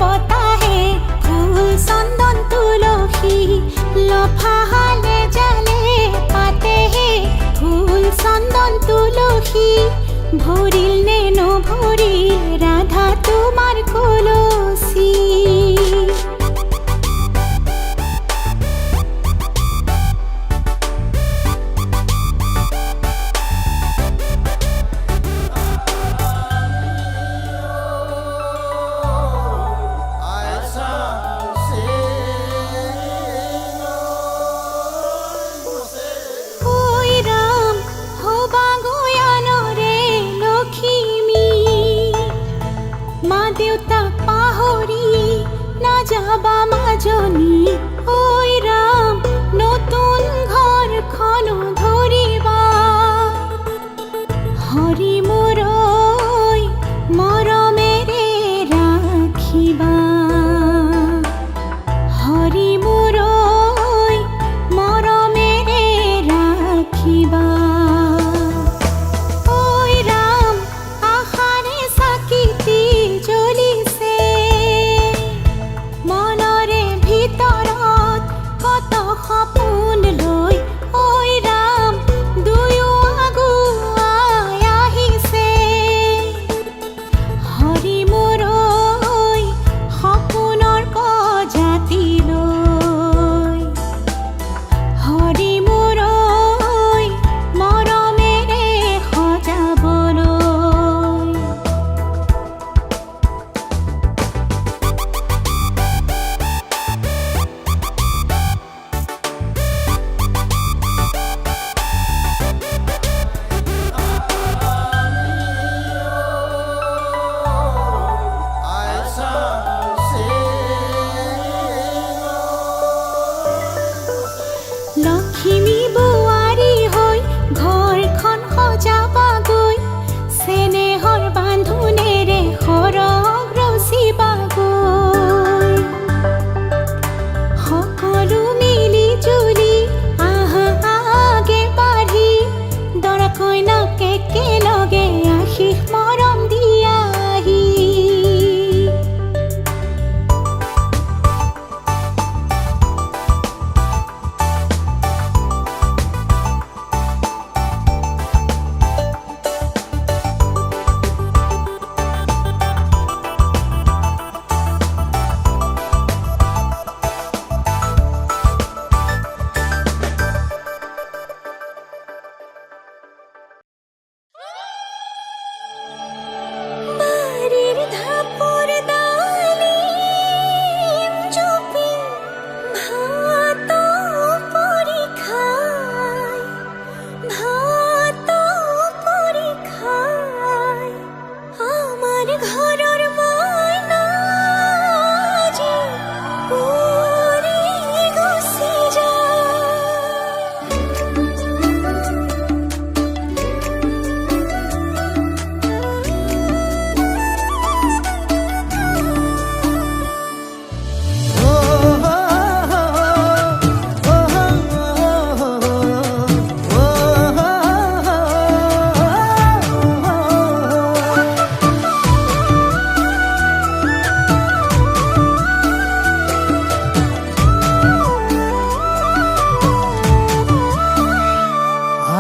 বতাহে ফুল চন্দন তুলসী লফাহালে জালে পাতেহে ফুল চন্দন তুলসী ভরিল নে নভৰিল ৰাধা তোমাৰ কলচী যাবা মাজনী ঐ ৰাম নতুন ঘৰখন ধৰিবা হৰি মোৰ মৰমেৰে ৰাখিবা হৰি মোৰ মৰমেৰে ৰাখিবা ঐ ৰাম আশাৰে চাকিতি জ্বলিছে মনৰে ভিতৰত কত সপোন লৈ ঐ ৰাম দুয়ো আগুৱাই আহিছে হৰি মোৰ সপোনৰ প্ৰজাতি লৈ হৰি মোৰ মৰমেৰে সজাবলৈ লক্ষ্মী বোৱাৰী হৈ ঘৰখন সজাবাগৈ চেনেহৰ বান্ধোনেৰে সৰগ ৰচিবাগৈ সকলো মিলি জুলি আহা আগে বাঢ়ি দৰা কইনাক একেলগে আশীষ মৰম দিয়াহি বাড়িৰ ধাপৰ ডালিম চুপি ভাত পৰীক্ষায় আমাৰ ঘৰেৰ ময়না যে উড়ি গুছি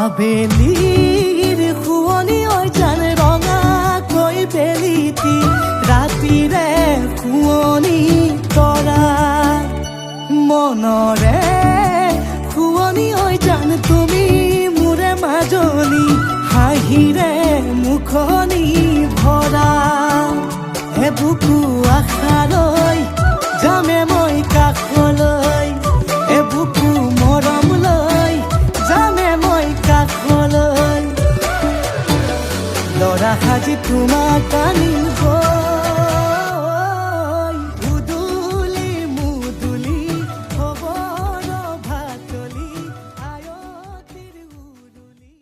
আবেলিৰ শুৱনি ঐ জান ৰঙাকৈ বেলিতি ৰাতিৰে শুৱনি তৰা মনৰে শুৱনি ঐ জান তুমি মোৰে মাজনী হাঁহিৰে মুখনি ভৰা হে বুকু আশালৈ যামে মই কাষলৈ হে বুকু মৰম লৈ যামে মই কাষলৈ লৰা সাজি তোমাক আনিব উদুলি মুদুলি খবৰ ভাতলি আয়তিৰ উৰুলি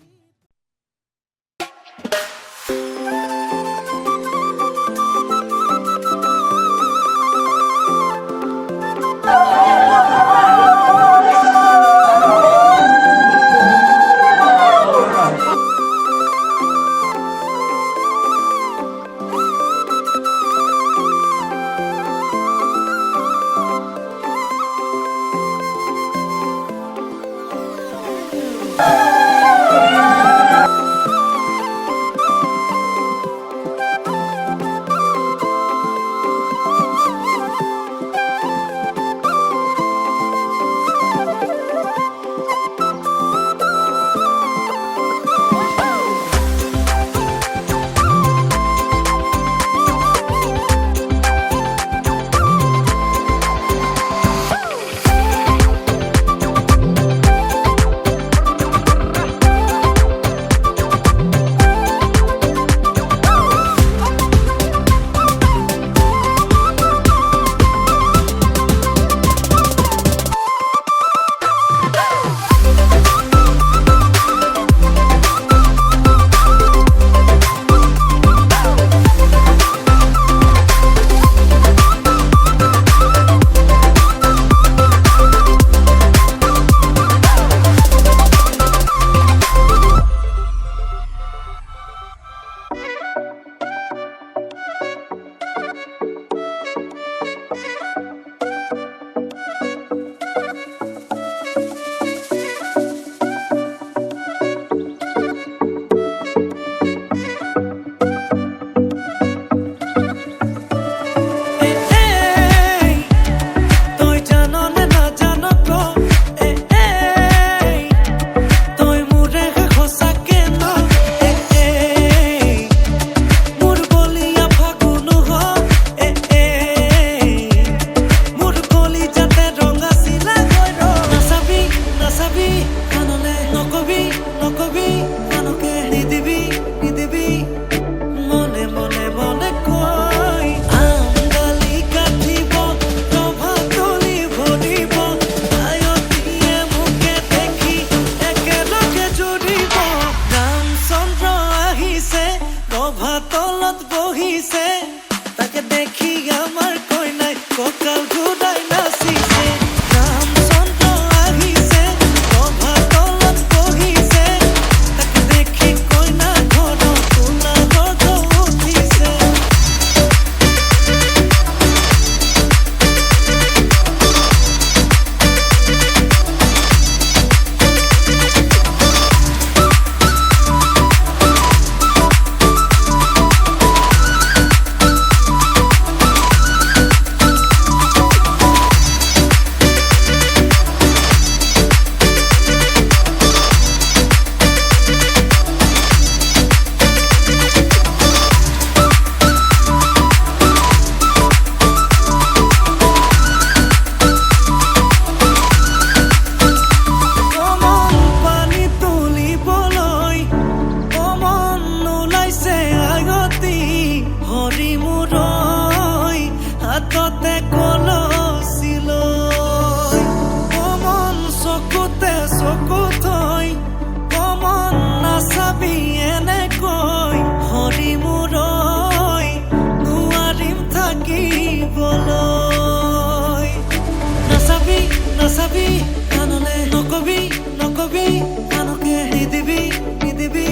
যাবি কানলে নকবি নকবি কানকে নিদিবি নিদিবি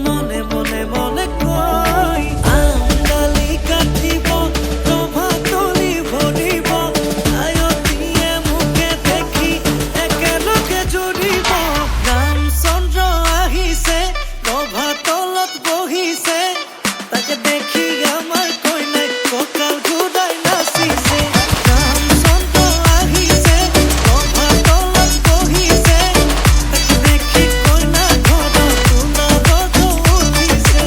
মনে মনে মনে কই আঙ্গালি কাটিব প্রভা তলি ভরিব আয়তিয়ে মুখে দেখি একেলগে জুৰিব ৰামচন্দ্ৰ আহিছে প্ৰভা তলত বহিছে তাকে দেখি আমার কইনাই ককাল ঘুরাই নাচিছে রামচন্দ্র আহিছে প্রভা তলত বহিছে তাকে দেখি কইনা ঘর সোনা রথ উঠিছে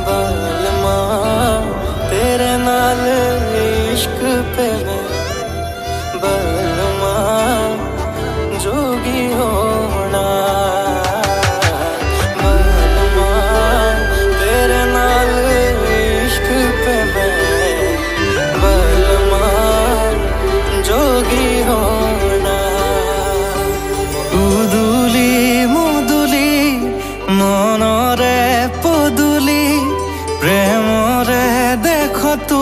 बलमा तेरे नाल इश्क पे मैं बलमा जोगी होना बलमा तेरे नाल इश्क पे मैं बलमा जोगी होना उदुली मुदुली मनरे पदुली প্রেমরে দেখো তু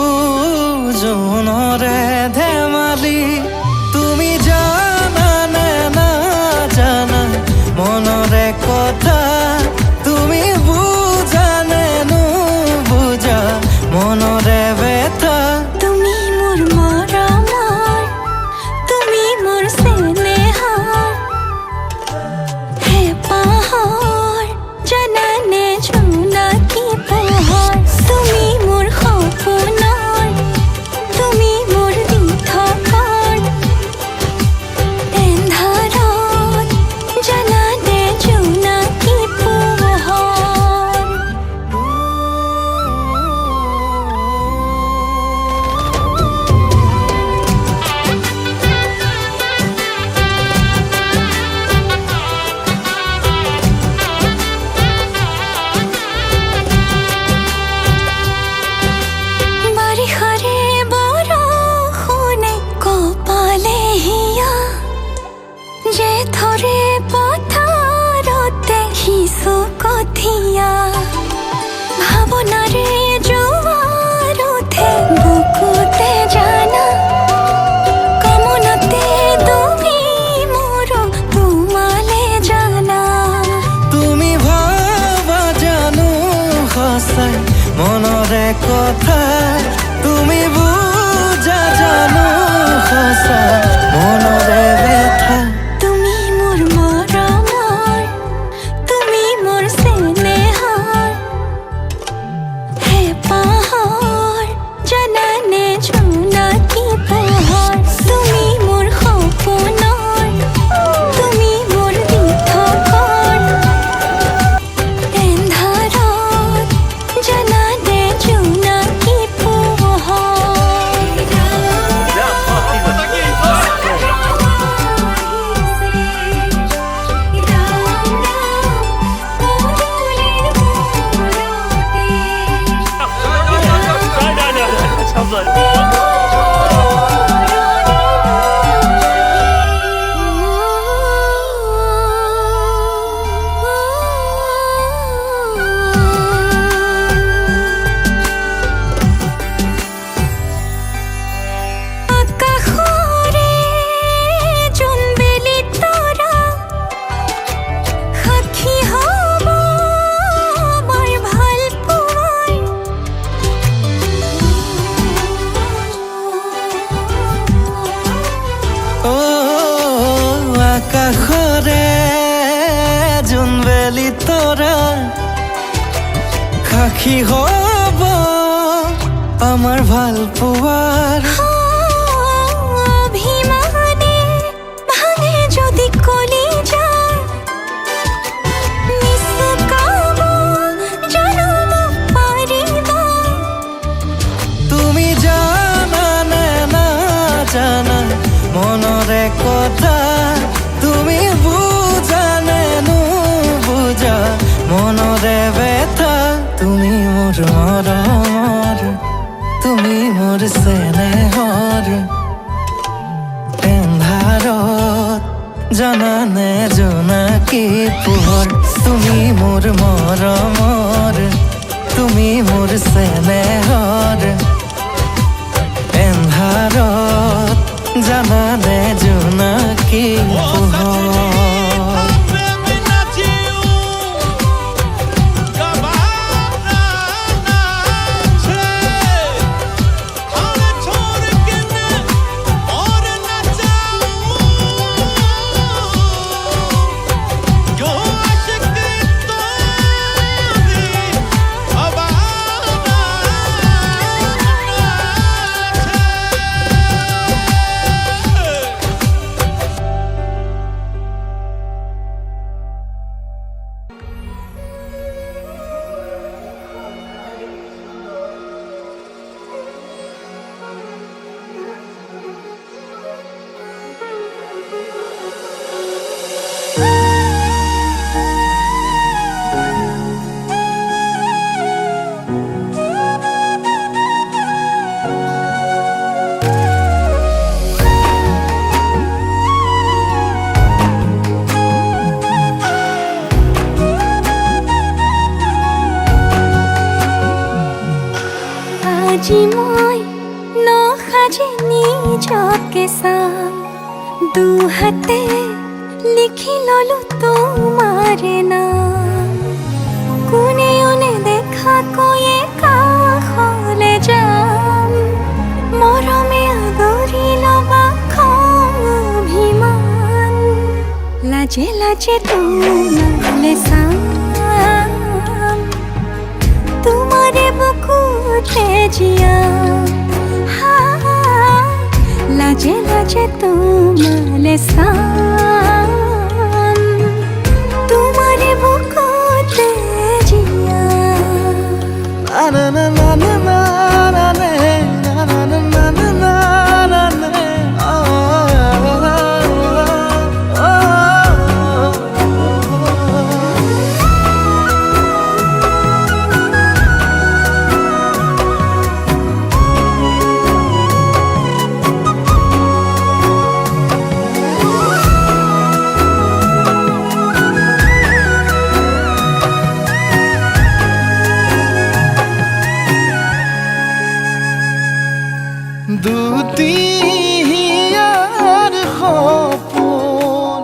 জনরে ধেমালি তুমি জানা না জানা মনরে কথা তুমি বুঝানে নু বুঝা মনরে ব্যথা তুমি মোর মরমর তুমি মোর স্নেহার হে পাহাড় জানানে জোনাকি পোহর তুমি মোর সপোনৰ তুমি মোৰ দিঠকৰ এন্ধাৰত জানানে জোনাকি পোহৰ বাৰিষাৰে বৰষুণে কপালে হিয়া যে থৰে পথাৰতে সিঁচো কঠীয়া ভাৱনাৰে জোৱাৰ উঠে বুকুতে জানা কামনাতে তুমি মোৰ তোমালে জানা তুমি ভাবা জানো সঁচাই মনৰে কথা তুমি বুঝা জানো সঁচাই মনৰে ব্যথা তুমি মোৰ মৰমৰ তুমি মোৰ স্নেহাৰ হে পাহাড় জানানে জোনাকি পোহৰ তুমি মোৰ সপোনৰ তুমি মোৰ দিঠকৰ এন্ধাৰত জানানে জোনাকি আকাশৰে জোনবেলি তৰা সাক্ষী হ'ব আমাৰ ভাল পোৱাৰ ও আকাশৰে জোনবেলি তৰা সাক্ষী হ'ব আমাৰ ভাল পোৱাৰ অভিমানে ভাঙে যদি কলিজা নিচুকাব জনম পাৰিবা তুমি জানা না জানা মনৰে কথা তুমি বুঝানে নু বুঝা মনৰে ব্যথা তুমি মোৰ মৰমৰ তুমি মোৰ চেনেহৰ এন্ধাৰত জানানে জোনাকী পোহৰ তুমি মোৰ মৰমৰ তুমি মোৰ চেনেহৰ এন্ধাৰত জানানে জোনাকী পোহৰ আজি মই নসাজে নিজকে চাম দুহাতে লিখি ললো তোমাৰ নাম কোনেও নেদেখাকৈয়ে কাষলে যাম মৰমে আদৰি ল'বা খং অভিমান লাজে লাজে তোমালে চাম তোমারে বুকুতে জিয়া লাজে লাজে তোমালে সাম তোমারে বুকুতে জিয়া না না না না না না না না না না না না না না দুটিয়াৰ সপোন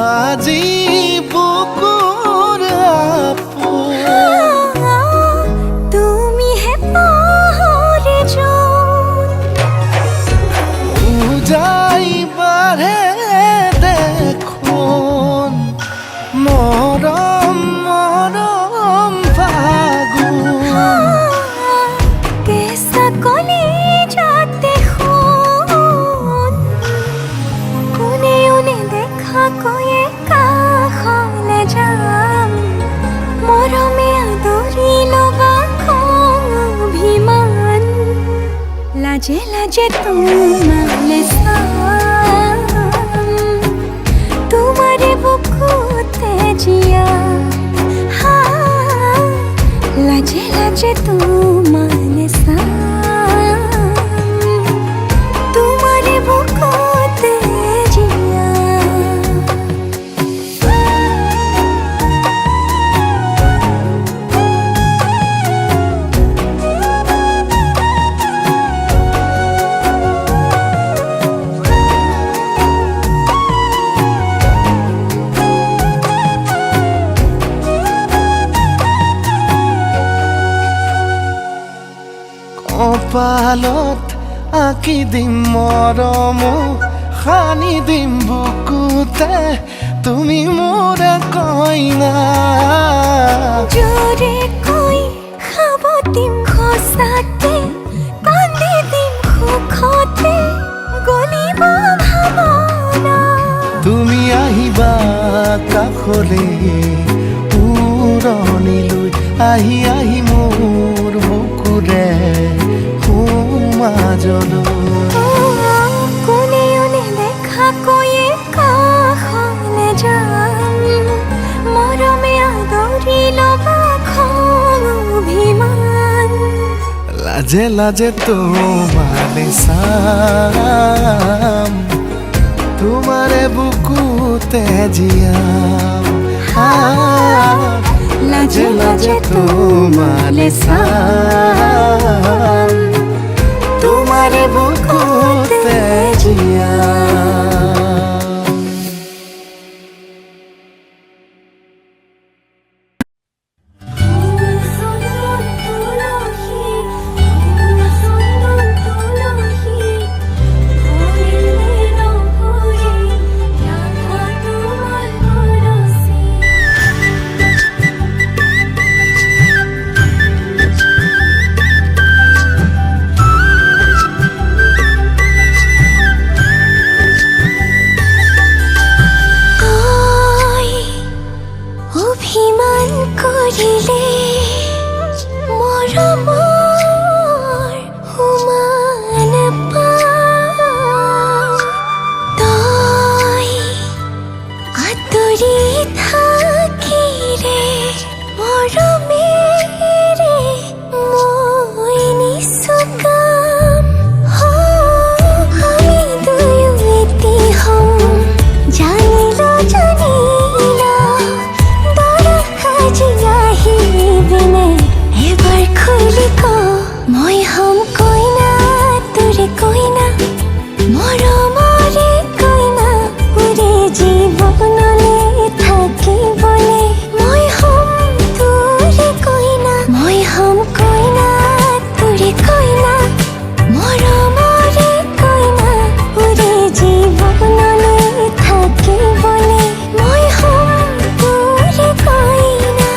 আজি বুকুৰ আপোন তুমি হে পাহৰি যোন উজাই বাঢ়ে দেখোন মৰম মৰম ফাগুন কেঁচা কলি যাতে শুন কোনেও নেদেখাকৈয়ে কাষলে যাম মৰমে আদৰি ল'বা খং অভিমান লাজে লাজে তোমালে চাম তোমাৰে বুকুতে জিয়া লাজে লাজে তোমালে চাম তোমাৰে বুকুতে জিয়া কপালত আঁকি দিম মৰম সানি দিম বুকুতে তুমি মোৰ কইনা জোৰে কৈ খাব দিম সঁচাকে কান্দি দিম সুখতে গলিব ভাৱনা তুমি আহিবা কাষলে উৰণিলৈ আহি আহি মোৰ বুকুৰে সোমাজলৈ কোনেও নেদেখাকৈয়ে কাষলে যাম মৰমে আদৰি ল'বা খং অভিমান লাজে লাজে তোমারে চাম তোমারে বুকুতে জিয়াম লাজে লাজে তোমারে চাম তোমারে বুকুতে জিয়াম। অভিমান করিলে মৰমৰ সমান পাওঁ তই আঁতৰি থাকিলে মৰমেৰে মই নিচুকাম আমি দুয়ো এটি হম জানিল জানিলা এবাৰ খুলি ক মই হম কইনা তোৰে কইনা মৰমৰে কইনা ওৰে জীৱনলে থাকিবলে মই হম তোৰে কইনা মই হম কইনা তোৰে কইনা মৰমৰে কইনা ওৰে জীৱনলে থাকিবলে মই হম তোৰে কইনা।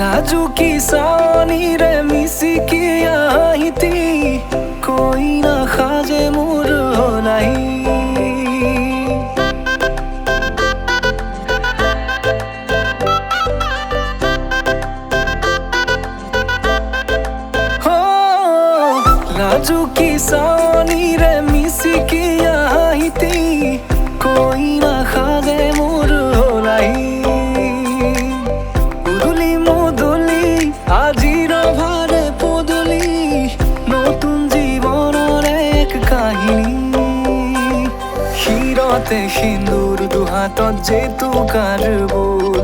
नाजुकी सानी रे मिसिकी आहिती कोई ना खाजे मोर नहीं हो नाजुकी सानी रे मिसिकी आहिती कोई ना खाजे मोर नहीं আজির ভারে পদলি নতুন জীবনের এক কাহিনী শিরতে সিন্দুর দুহাতত যেতু কার বোল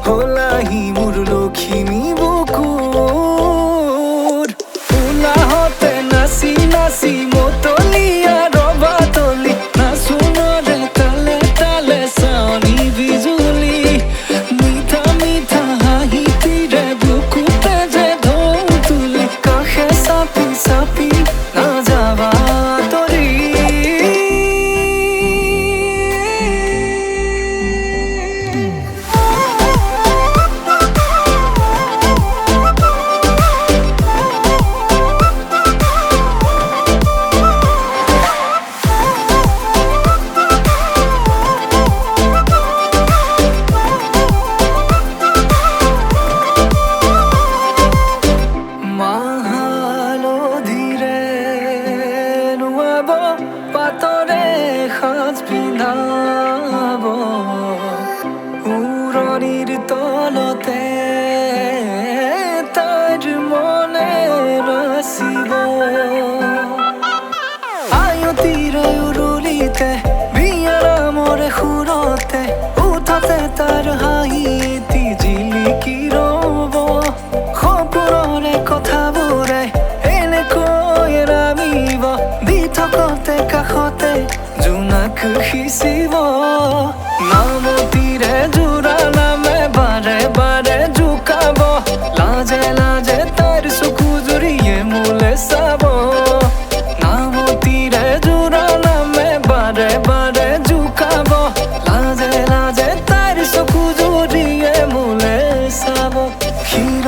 হলাহি মোর লখিমী বুকুর উলাহতে নাচি নাচি মতলিয়া রবা তলি নাচুনরে তালে তালে চাউনি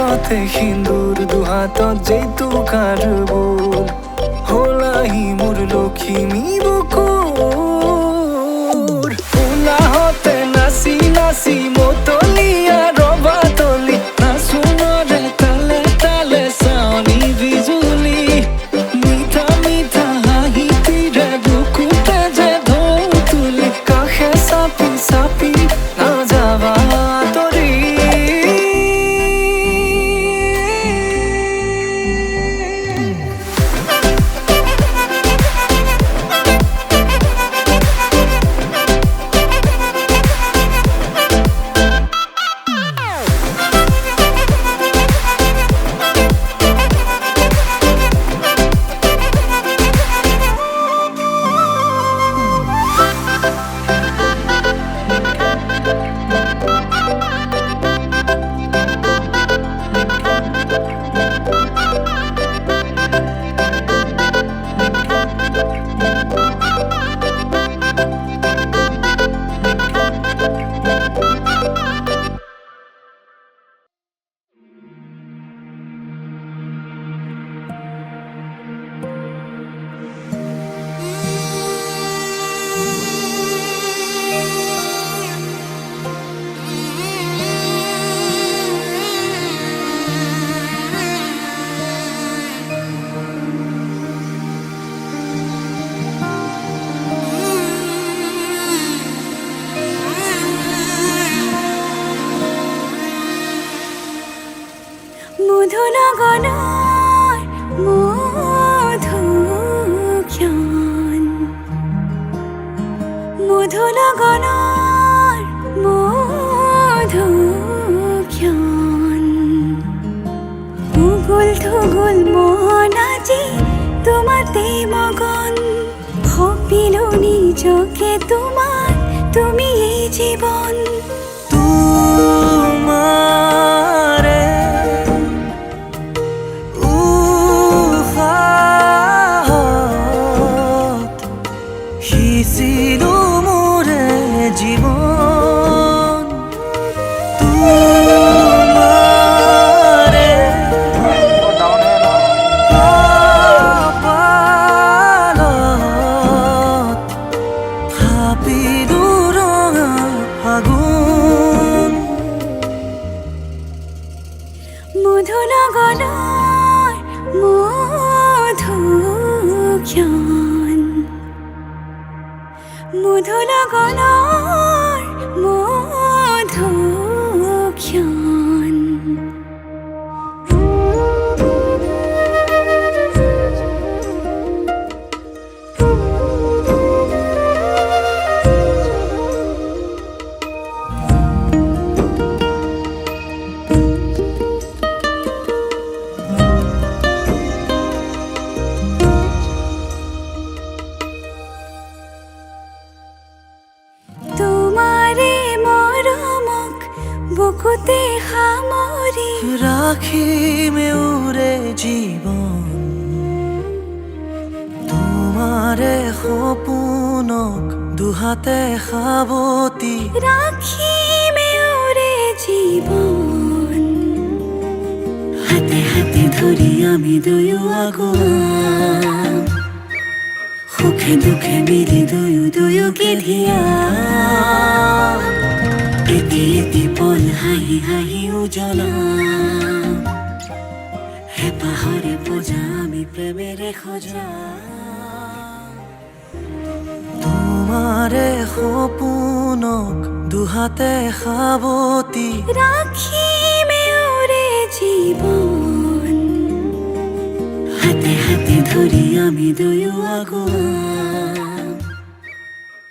হাতে সিন্দুৰ দুহাতত জেতুকাৰ বোল হলাহি মোৰ লখিমী বুকুৰ উলাহতে নাচি নাচি মতলীয়া ৰবাতলি নাচোনৰে তালে তালে চাৱনি বিজুলি মিঠা মিঠা হাঁহিটিৰে বুকুতে যে ঢৌ তুলি কাষে চাপি চাপি নাযাবা আঁতৰি মধুনগৰৰ মধুক্ষণ মধুনগৰৰ মধুক্ষণ উগুল থুগুল মন আজি তোমাতে মগন ভাবিলো নিজকে তোমাৰ তুমি এই জীৱন তোমাৰে উশাহত সিঁচিলো মোৰে জীৱন তোমাৰে কপালত থাপিলো ৰঙা ফাগুন মধুনগৰৰ মধুক্ষণ মধুনগৰৰ মধুক্ষণ তোমাৰে মৰমক বুকুতে সামৰি ৰাখিমে উৰে জীৱন তোমাৰে সপোনক দুহাতে সাৱতি ৰাখিমে উৰে জীৱন হাতে হাতে ধৰি আমি দুয়ো আগুৱাম সুখে দুখে মিলি দুয়ো দুয়োকে ধিয়াম এটি এটি পল হাঁহি হাঁহি উজ্বলাম হেঁপাহৰে পূজা আমি প্ৰেমেৰে সজাম তোমাৰে সপোনক দুহাতে সাৱতি ৰাখিমে উৰে জীৱন হাতে হাতে ধৰি আমি দুয়ো আগুৱাম